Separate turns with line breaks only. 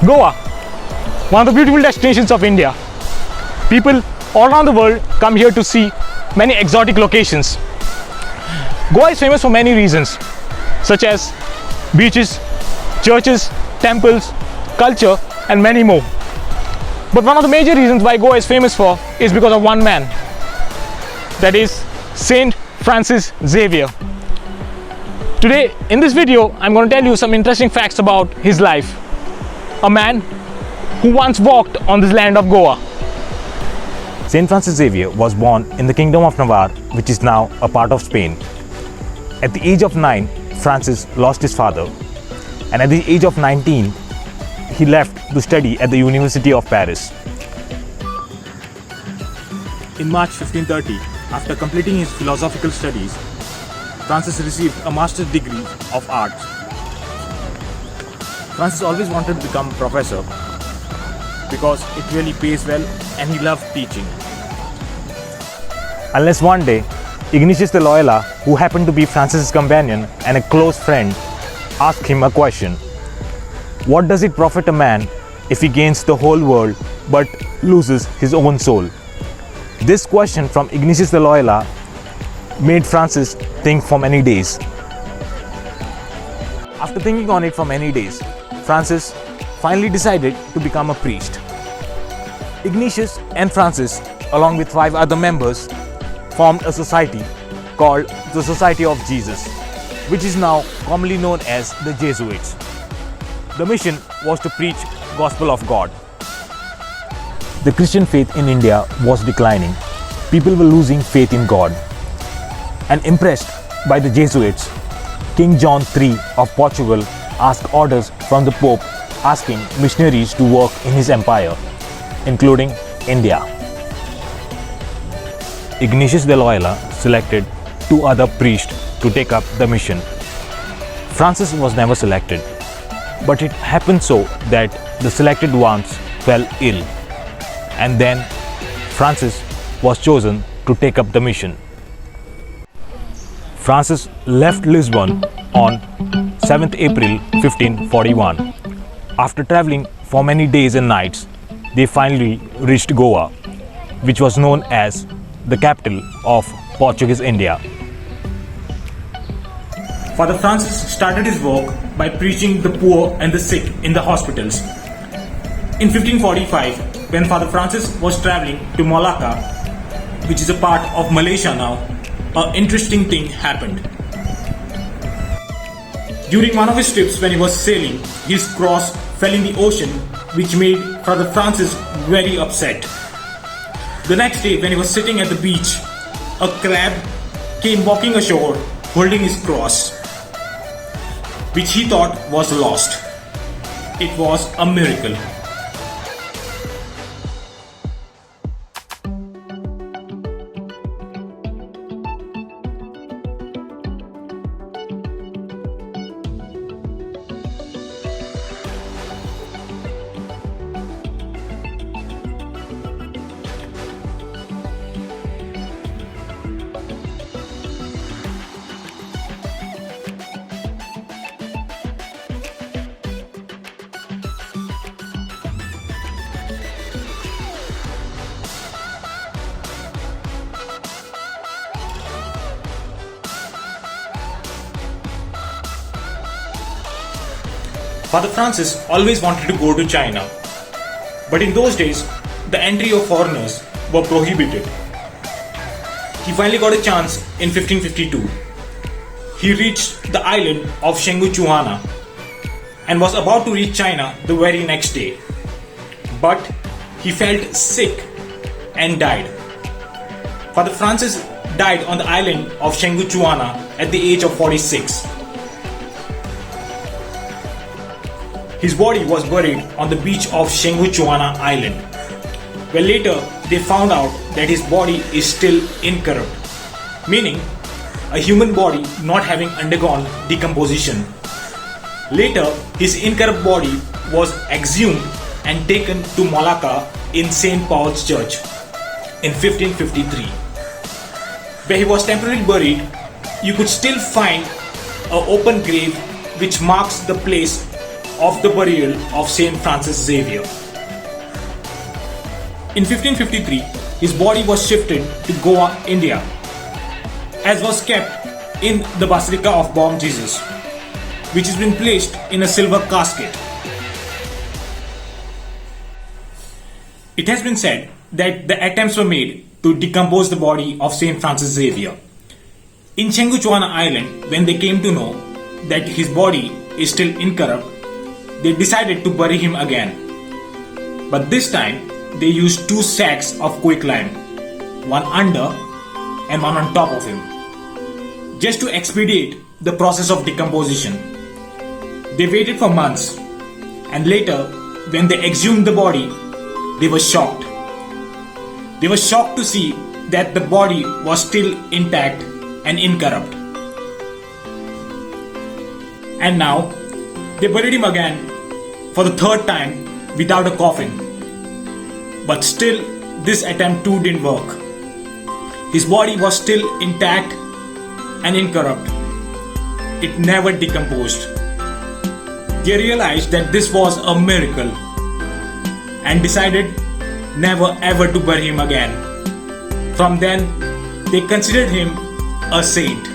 Goa, one of the beautiful destinations of India. People all around the world come here to see many exotic locations. Goa is famous for many reasons, such as beaches, churches, temples, culture, and many more. But one of the major reasons why Goa is famous for is because of one man, that is Saint Francis Xavier. Today in this video I'm going to tell you some interesting facts about his life. A man who once walked on this land of Goa.
Saint Francis Xavier was born in the Kingdom of Navarre, which is now a part of Spain. At the age of 9, Francis lost his father, and at the age of 19, he left to study at the University of Paris. In March 1530, after completing his philosophical studies, Francis received a master's degree of arts. Francis always wanted to become a professor because it really pays well and he loved teaching. Unless one day, Ignatius de Loyola, who happened to be Francis's companion and a close friend, asked him a question. What does it profit a man if he gains the whole world but loses his own soul? This question from Ignatius de Loyola made Francis think for many days. After thinking on it for many days, Francis finally decided to become a priest. Ignatius and Francis, along with 5 other members, formed a society called the Society of Jesus, which is now commonly known as the Jesuits. The mission was to preach Gospel of God. The Christian faith in India was declining. People were losing faith in God. And impressed by the Jesuits, King John III of Portugal asked orders from the Pope asking missionaries to work in his empire, including India. Ignatius de Loyola selected 2 other priests to take up the mission. Francis was never selected, but it happened so that the selected ones fell ill, and then Francis was chosen to take up the mission. Francis left Lisbon on 7th April 1541. After traveling for many days and nights, they finally reached Goa, which was known as the capital of Portuguese India. Father Francis started his work by preaching the poor and the sick in the hospitals. In 1545, when Father Francis was traveling to Malacca, which is a part of Malaysia now, an interesting thing happened. During one of his trips when he was sailing, his cross fell in the ocean, which made Father Francis very upset. The next day when he was sitting at the beach, a crab came walking ashore holding his cross, which he thought was lost. It was a miracle. Father Francis always wanted to go to China, but in those days, the entry of foreigners were prohibited. He finally got a chance in 1552. He reached the island of Shengguchuana and was about to reach China the very next day. But he felt sick and died. Father Francis died on the island of Shengguchuana at the age of 46. His body was buried on the beach of Shengguchuana Island, where later they found out that his body is still incorrupt, meaning a human body not having undergone decomposition. Later, his incorrupt body was exhumed and taken to Malacca in St. Paul's Church in 1553. Where he was temporarily buried, you could still find an open grave which marks the place
of the burial of Saint Francis Xavier. In 1553, his body was shifted to Goa, India, as was kept in the Basilica of Bom Jesus, which has been placed in a silver casket. It has been said that the attempts were made to decompose the body of Saint Francis Xavier. In Chenguchuana Island, when they came to know that his body is still incorrupt, they decided to bury him again. But this time, they used 2 sacks of quicklime, one under and one on top of him, just to expedite the process of decomposition. They waited for months, and later, when they exhumed the body, they were shocked. They were shocked to see that the body was still intact and incorrupt. And now, they buried him again for the 3rd time without a coffin. But still, this attempt too didn't work. His body was still intact and incorrupt. It never decomposed. They realized that this was a miracle and decided never ever to bury him again. From then, they considered him a saint.